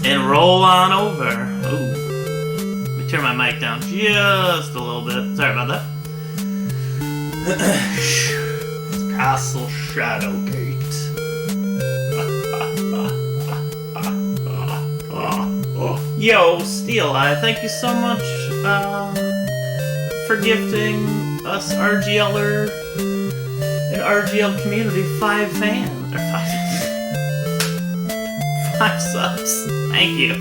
and roll on over. Ooh. Let me turn my mic down just a little bit. Sorry about that. Castle Shadowgate. Yo, Steel Eye, thank you so much for gifting us RGLer and RGL community 5 fans. Or 5 subs. Thank you.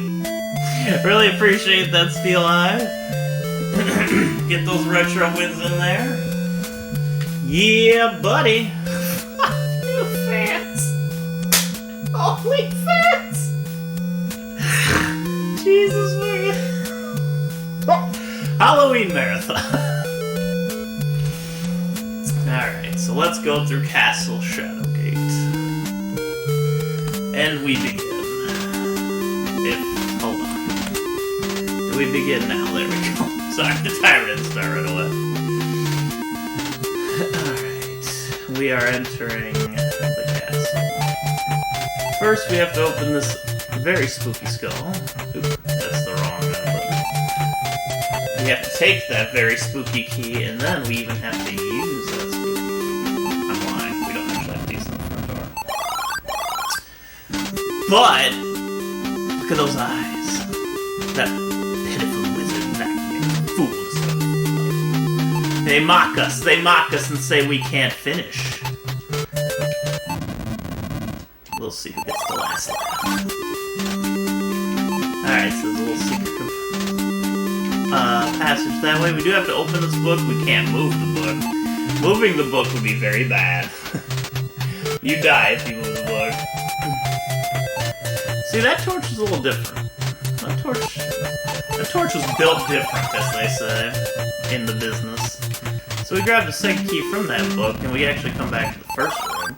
Really appreciate that, Steel Eye. Get those retro wins in there. Yeah, buddy. 5 new fans. Only fans. Jesus, man. Halloween marathon. Alright, so let's go through Castle Shadowgate. And we begin. Hold on. Do we begin now? There we go. Sorry, the timer didn't start right away. Alright, we are entering the castle. First, we have to open this very spooky skull. Oop, that's the wrong one. We have to take that very spooky key, and then we even have to use that spooky key. I'm lying. We don't actually have to use it in the front door. But look at those eyes. That pitiful wizard back there. Fools. They mock us and say we can't finish. We'll see who gets the last laugh. Alright, so there's a little secret passage that way. We do have to open this book. We can't move the book. Moving the book would be very bad. You die if you move the book. See, that torch is a little different. That torch was built different, as they say, in the business. So we grab the second key from that book, and we actually come back to the first room.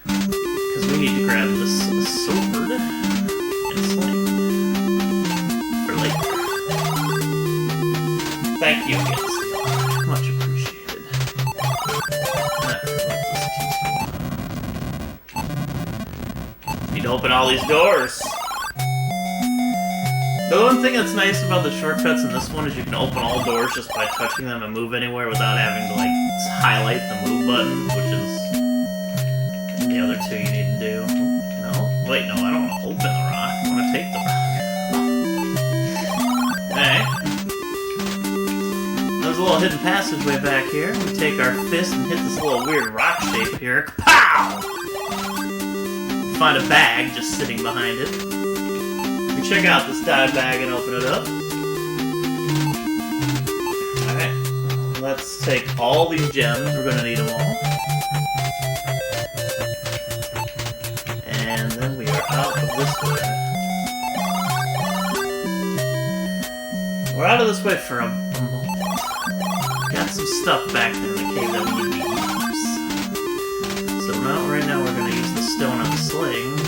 Because we need to grab this sword and sling. For later. Thank you again. Much appreciated. Need to open all these doors. The one thing that's nice about the shortcuts in this one is you can open all doors just by touching them and move anywhere without having to, like, highlight the move button, which is the other two you need to do. No? Wait, no, I don't want to open the rock. I want to take the rock. Alright. There's a little hidden passageway back here. We take our fist and hit this little weird rock shape here. Pow! Find a bag just sitting behind it. We check out this dye bag and open it up. Alright. Let's take all these gems. We're going to need them all. And then we are out of this way. We're out of this way for a moment. Got some stuff back there in the cave that we need to use. So now, right now we're going to use the stone on the sling.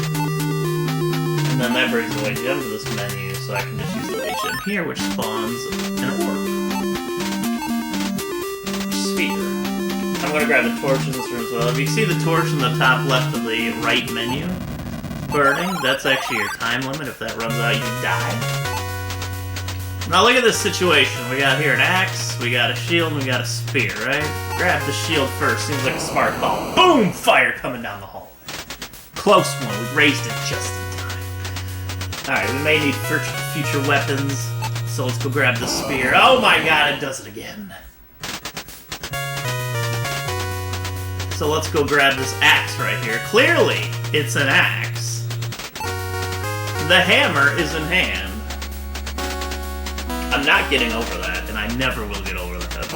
And then that brings the white gem to this menu, so I can just use the white gem here, which spawns an orb. Sphere. I'm going to grab the torch in this room as well. If you see the torch in the top left of the right menu burning, that's actually your time limit. If that runs out, you die. Now look at this situation. We got here an axe, we got a shield, and we got a spear, right? Grab the shield first. Seems like a smart call. Boom! Fire coming down the hallway. Close one. We raised it just in time. Alright, we may need future weapons, so let's go grab the spear. Oh my god, it does it again. So let's go grab this axe right here. Clearly, it's an axe. The hammer is in hand. I'm not getting over that, and I never will get over that.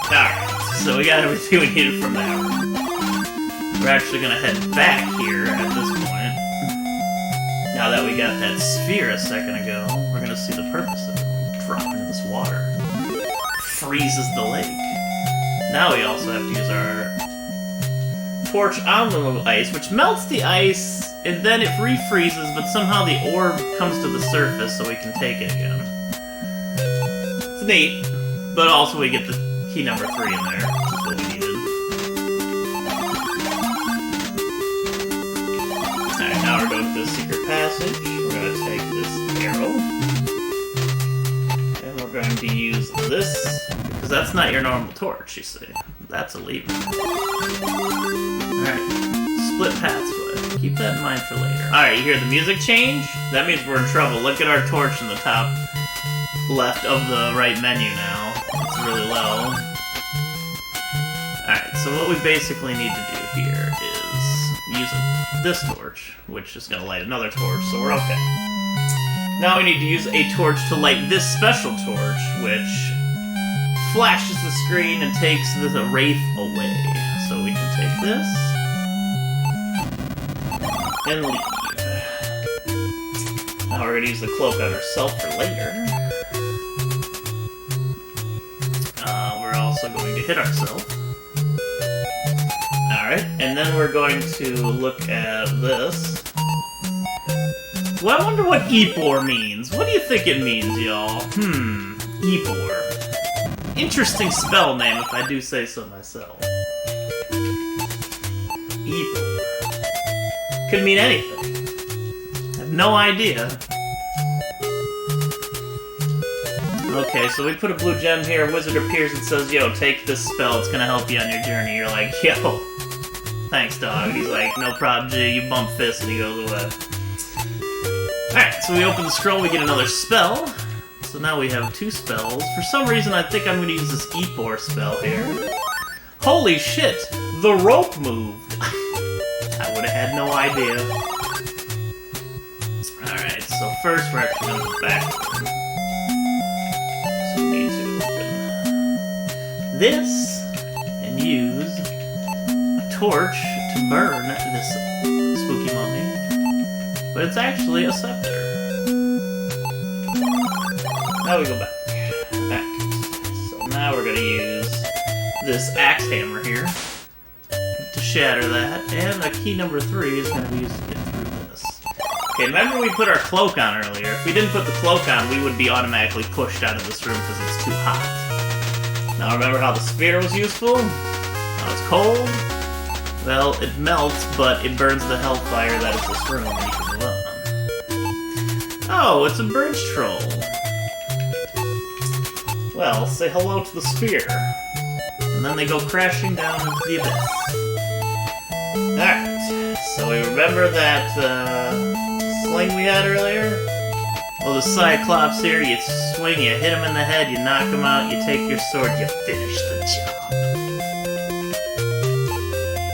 Alright, so we got everything we needed from that room. We're actually going to head back here at this point. Now that we got that sphere a second ago, we're going to see the purpose of it. We drop into this water. Freezes the lake. Now we also have to use our torch on the little ice, which melts the ice, and then it refreezes, but somehow the orb comes to the surface so we can take it again. It's neat, but also we get the key number 3 in there, which is what we needed. this secret passage. We're going to take this arrow. And we're going to use this, because that's not your normal torch, you see. That's a lever. Alright, split pathway. Keep that in mind for later. Alright, you hear the music change? That means we're in trouble. Look at our torch in the top left of the right menu now. It's really low. Alright, so what we basically need to do here is use this torch, which is going to light another torch, so we're okay. Now we need to use a torch to light this special torch, which flashes the screen and takes the wraith away. So we can take this and leave. Now we're going to use the cloak on ourselves for later. We're also going to hit ourselves. Alright, and then we're going to look at this. Well, I wonder what Epor means. What do you think it means, y'all? Epor. Interesting spell name, if I do say so myself. Epor. Could mean anything. I have no idea. Okay, so we put a blue gem here, a wizard appears and says, yo, take this spell, it's gonna help you on your journey. You're like, yo, thanks, dog. He's like, no problem, G, you bump fists, and he goes away. Alright, so we open the scroll, we get another spell. So now we have 2 spells. For some reason, I think I'm gonna use this Epor spell here. Holy shit! The rope moved! I would've had no idea. Alright, so first we're actually gonna go back. So we need to open this and use a torch to burn this spooky mummy. But it's actually a scepter. Now we go back. So now we're gonna use this axe hammer here to shatter that, and a key number 3 is gonna be used to get through this. Okay, remember we put our cloak on earlier? If we didn't put the cloak on, we would be automatically pushed out of this room because it's too hot. Now remember how the spear was useful? Now it's cold. Well, it melts, but it burns the hellfire that is this room, and you can move on. Oh, it's a bridge troll. Well, say hello to the spear. And then they go crashing down into the abyss. Alright, so we remember that sling we had earlier? Well, the Cyclops here, you swing, you hit him in the head, you knock him out, you take your sword, you finish the job.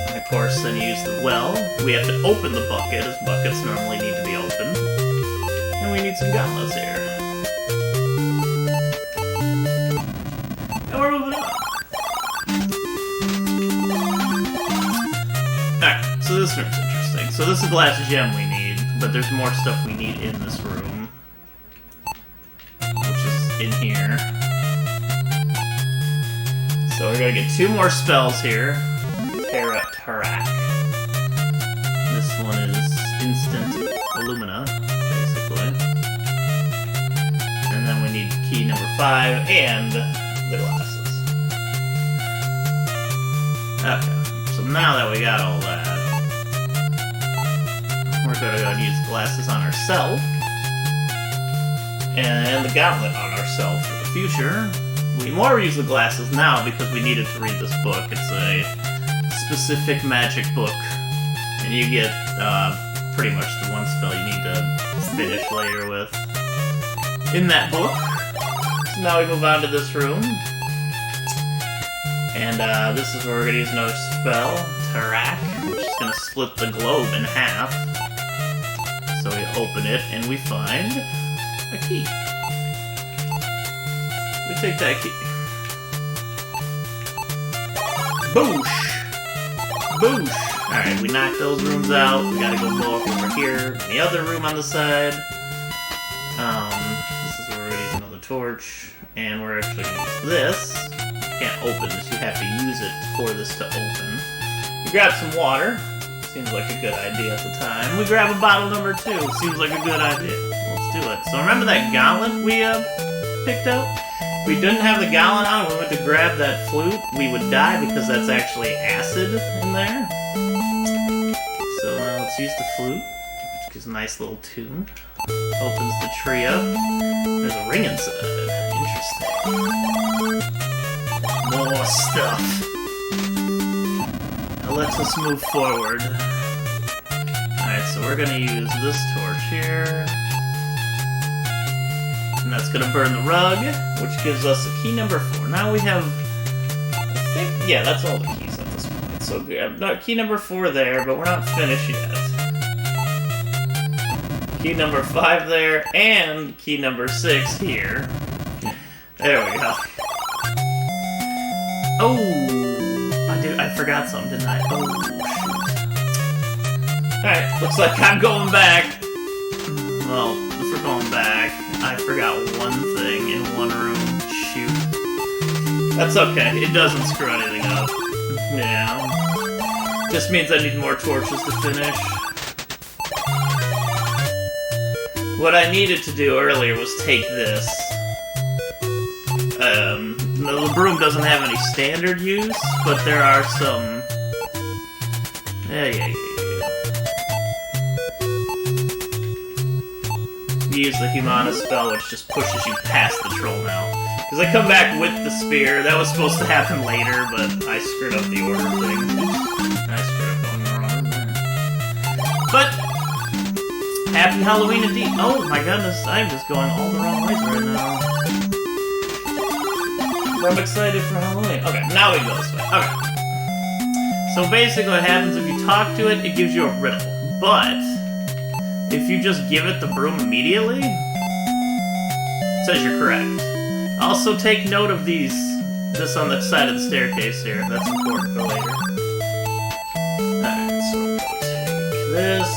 And of course, then you use the well. We have to open the bucket, as buckets normally need to be opened. And we need some gauntlets here. And we're moving on. Alright, so this room's interesting. So this is the last gem we need, but there's more stuff we need in this room. Which is in here. So we're gonna get 2 more spells here. Tarak. This one is Instant Illumina, basically. And then we need key number 5 and the glasses. Okay, so now that we got all that, we're gonna go and use the glasses on ourselves. And the gauntlet on ourselves for the future. We more use the glasses now because we needed to read this book. It's a specific magic book. And you get pretty much the one spell you need to finish later with in that book. So now we move on to this room. And this is where we're going to use another spell, Tarak, which is going to split the globe in half. So we open it and we find a key. We take that key. Boosh! Boosh! Alright, we knocked those rooms out. We gotta go up over here. The other room on the side. This is where we're gonna use another torch. And we're actually gonna use this. You can't open this, you have to use it for this to open. We grab some water. Seems like a good idea at the time. We grab a bottle number 2. Seems like a good idea. Let's do it. So remember that gauntlet we picked out? If we didn't have the gauntlet on and we went to grab that flute, we would die because that's actually acid in there. So now let's use the flute. Which is a nice little tune. Opens the tree up. There's a ring inside. Interesting. More stuff. Now let's us move forward. Alright, so we're gonna use this torch here. And that's gonna burn the rug, which gives us a key number 4. Now we have, I think, yeah, that's all the keys at this point. So good. Not key number 4 there, but we're not finished yet. Key number 5 there, and key number 6 here. There we go. Oh, I forgot something, didn't I? Oh, shoot. Alright, looks like I'm going back. Well, if we're going back, I forgot one thing in one room. Shoot. That's okay, it doesn't screw anything up. Yeah. Just means I need more torches to finish. What I needed to do earlier was take this. The broom doesn't have any standard use, but there are some... Yeah. You use the Humana spell, which just pushes you past the troll now. Because I come back with the spear. That was supposed to happen later, but I screwed up the order thing. I screwed up going wrong there. But... Happy Halloween indeed. Oh my goodness, I'm just going all the wrong ways right now. I'm excited for Halloween. Okay, now we go this way. Okay. So basically what happens if you talk to it, it gives you a riddle. But, if you just give it the broom immediately, it says you're correct. Also take note of this on the side of the staircase here. That's important for later. Alright, so we're gonna take this.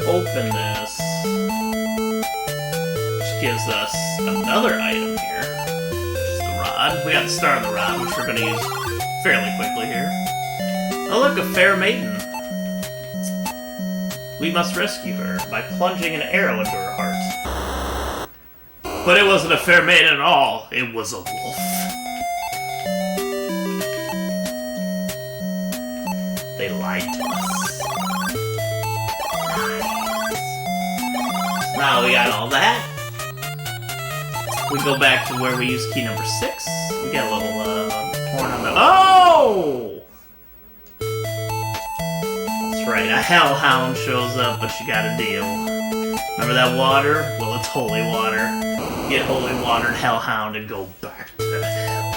Open this, which gives us another item here, which is the rod. We got the star on the rod, which we're going to use fairly quickly here. Oh look, a fair maiden. We must rescue her by plunging an arrow into her heart. But it wasn't a fair maiden at all, it was a wolf. They lied to us. Now we got all that. We go back to where we use key number 6. We get a little horn on the... Oh! That's right, a hellhound shows up, but you gotta deal. Remember that water? Well, it's holy water. Get holy water and hellhound and go back to hell.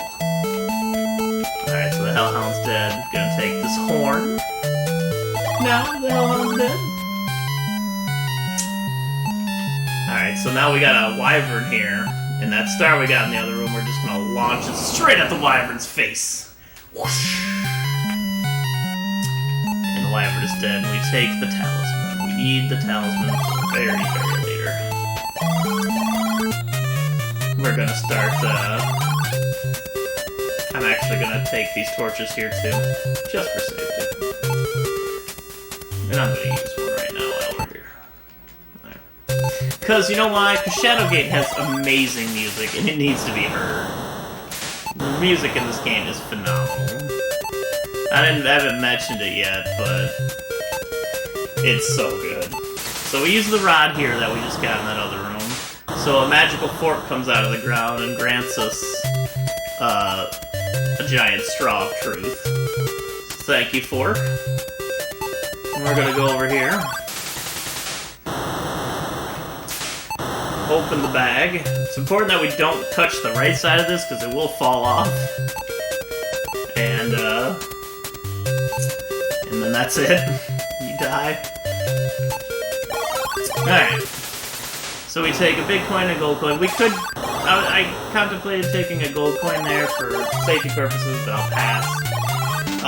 Alright, so the hellhound's dead. Gonna take this horn. Now the hellhound's dead. Alright, so now we got a wyvern here, and that star we got in the other room, we're just gonna launch it straight at the wyvern's face. Whoosh! And the wyvern is dead, and we take the talisman. We need the talisman for very, very later. We're gonna start, I'm actually gonna take these torches here too, just for safety. And I'm gonna use one right now while we're here. Because, you know why? Because Shadowgate has amazing music, and it needs to be heard. The music in this game is phenomenal. I haven't mentioned it yet, but it's so good. So we use the rod here that we just got in that other room. So a magical fork comes out of the ground and grants us a giant straw of truth. Thank you, fork. And we're gonna go over here. Open the bag. It's important that we don't touch the right side of this because it will fall off. And then that's it. You die. Alright. So we take a big coin and a gold coin. We could... I contemplated taking a gold coin there for safety purposes, but I'll pass.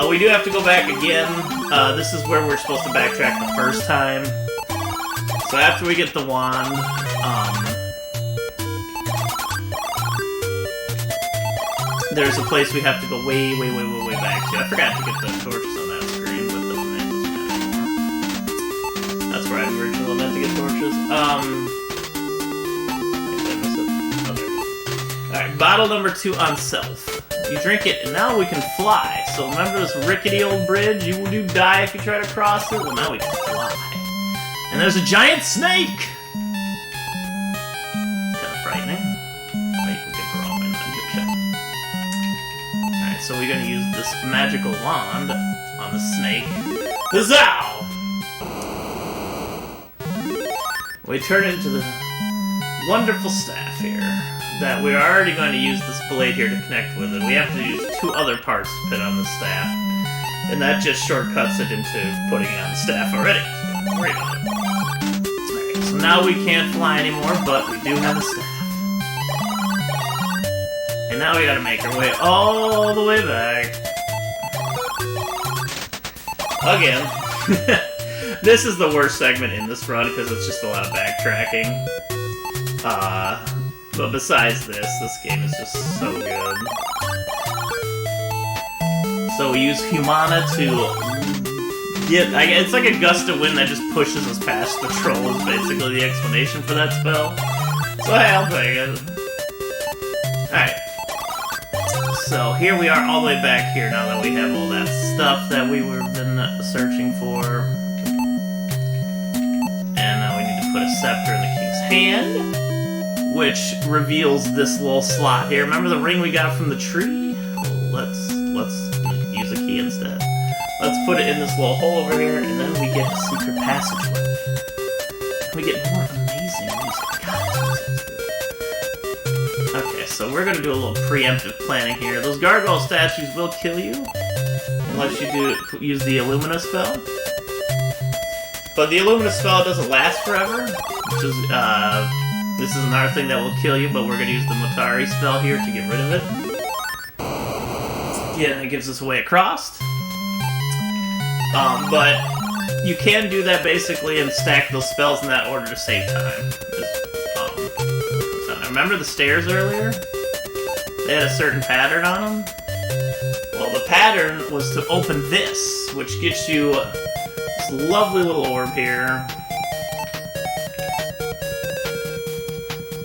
We do have to go back again. This is where we're supposed to backtrack the first time. So after we get the wand, there's a place we have to go way back to. I forgot to get the torches on that screen, but the doesn't matter anymore. That's where I originally meant to get torches. Did I miss it? Okay. Alright, bottle number 2 on self. You drink it, and now we can fly. So remember this rickety old bridge? You do die if you try to cross it? Well, now we can fly. And there's a giant snake! Kind of frightening. Wait, we get the wrong one. Alright, so we're gonna use this magical wand on the snake. Huzzah! We turn it into the wonderful staff here that we're already going to use this blade here to connect with it. We have to use 2 other parts to put on the staff, and that just shortcuts it into putting it on the staff already. So don't worry about it. Alright, so now we can't fly anymore, but we do have a staff. And now we gotta make our way all the way back. Again. This is the worst segment in this run because it's just a lot of backtracking. But besides this game is just so good. So we use Humana to get... it's like a gust of wind that just pushes us past the troll is basically the explanation for that spell. So hey, I'll take it. Alright. So here we are all the way back here now that we have all that stuff that we were been searching for. And now we need to put a scepter in the king's hand, which reveals this little slot here. Remember the ring we got from the tree? Let's use a key instead. Let's put it in this little hole over here, and then we get a secret passageway. We get more amazing music. God, okay, so we're gonna do a little preemptive planning here. Those gargoyle statues will kill you unless you use the Illumina spell. But the Illumina spell doesn't last forever, which is this is another thing that will kill you, but we're going to use the Motari spell here to get rid of it. Yeah, it gives us a way across. But you can do that basically and stack those spells in that order to save time. So remember the stairs earlier? They had a certain pattern on them? Well, the pattern was to open this, which gets you this lovely little orb here.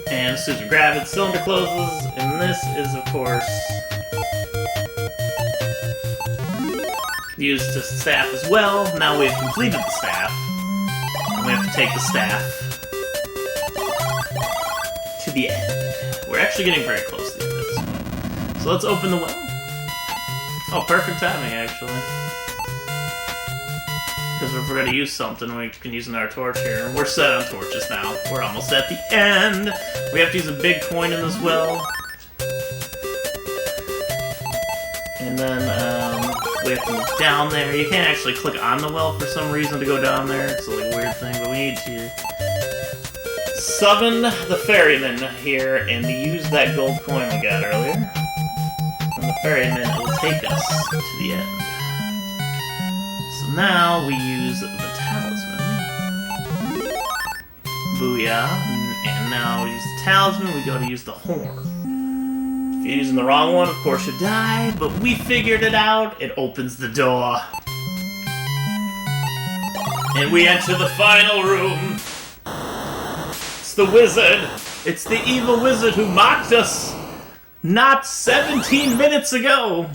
And as soon as you grab it, cylinder closes, and this is, of course, used to staff as well. Now we've completed the staff, and we have to take the staff to the end. We're actually getting very close to the end of this one. So let's open the well. Oh, perfect timing, actually. Because if we're going to use something, we can use another torch here. We're set on torches now. We're almost at the end. We have to use a big coin in this well. And then we have to move down there. You can't actually click on the well for some reason to go down there. It's a like, weird thing, but we need to summon the ferryman here and use that gold coin we got earlier. And the ferryman will take us to the end. Now we use the talisman. Booyah. And now we use the talisman, we go to use the horn. If you're using the wrong one, of course you die, but we figured it out. It opens the door. And we enter the final room. It's the wizard. It's the evil wizard who mocked us not 17 minutes ago.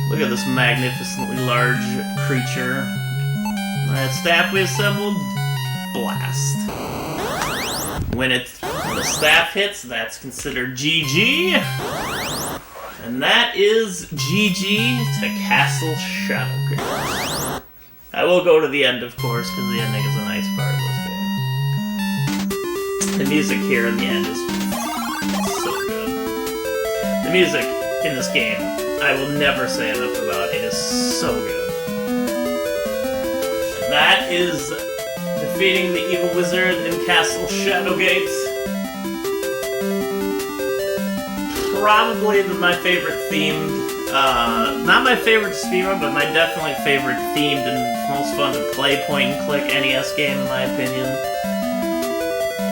Look at this magnificently large creature. That staff we assembled, blast. When the staff hits, that's considered GG. And that is GG to Castle Shadowgate. I will go to the end, of course, because the ending is a nice part of this game. The music here in the end is so good. The music in this game, I will never say enough about. It is so good. And that is defeating the evil wizard in Castle Shadowgate. Probably my favorite themed, not my favorite speedrun, but my definitely favorite themed and most fun to play point-and-click NES game, in my opinion.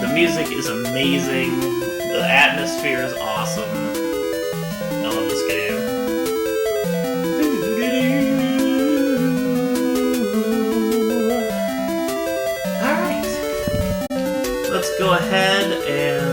The music is amazing. The atmosphere is awesome. I love this game. Alright. Let's go ahead and